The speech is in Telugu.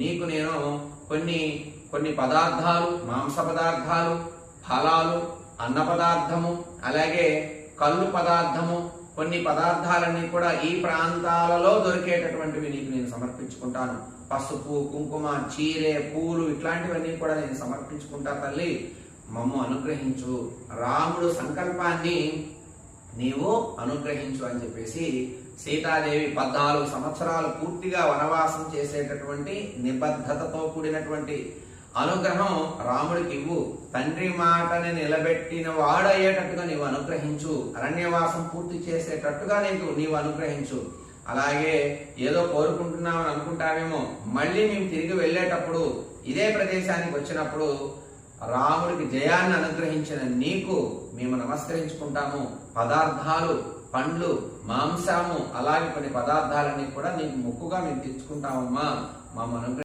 నీకు నేను కొన్ని కొన్ని పదార్థాలు, మాంస పదార్థాలు, ఫలాలు, అన్న పదార్థము, అలాగే కళ్ళు పదార్థము, కొన్ని పదార్థాలన్నీ కూడా ఈ ప్రాంతాలలో దొరికేటటువంటివి నీకు నేను సమర్పించుకుంటాను. పసుపు, కుంకుమ, చీరె, పూలు ఇట్లాంటివన్నీ కూడా నేను సమర్పించుకుంటా తల్లి, మమ్ము అనుగ్రహించు, రాముడు సంకల్పాన్ని నీవు అనుగ్రహించు అని చెప్పేసి సీతాదేవి 14 సంవత్సరాలు పూర్తిగా వనవాసం చేసేటటువంటి నిబద్ధతతో కూడినటువంటి అనుగ్రహం రాముడికి ఇవ్వు. తండ్రి మాటని నిలబెట్టిన వాడయ్యేటట్టుగా నీవు అనుగ్రహించు. అరణ్యవాసం పూర్తి చేసేటట్టుగా నీవు అనుగ్రహించు. అలాగే ఏదో కోరుకుంటున్నామని అనుకుంటామేమో, మళ్ళీ మేము తిరిగి వెళ్ళేటప్పుడు ఇదే ప్రదేశానికి వచ్చినప్పుడు రాముడికి జయాన్ని అనుగ్రహించిన నీకు మేము నమస్కరించుకుంటాము. పదార్థాలు, పండ్లు, మాంసము, అలాగే కొన్ని పదార్థాలన్నీ కూడా నీకు ముక్కుగా మేము తెచ్చుకుంటామమ్మా. మా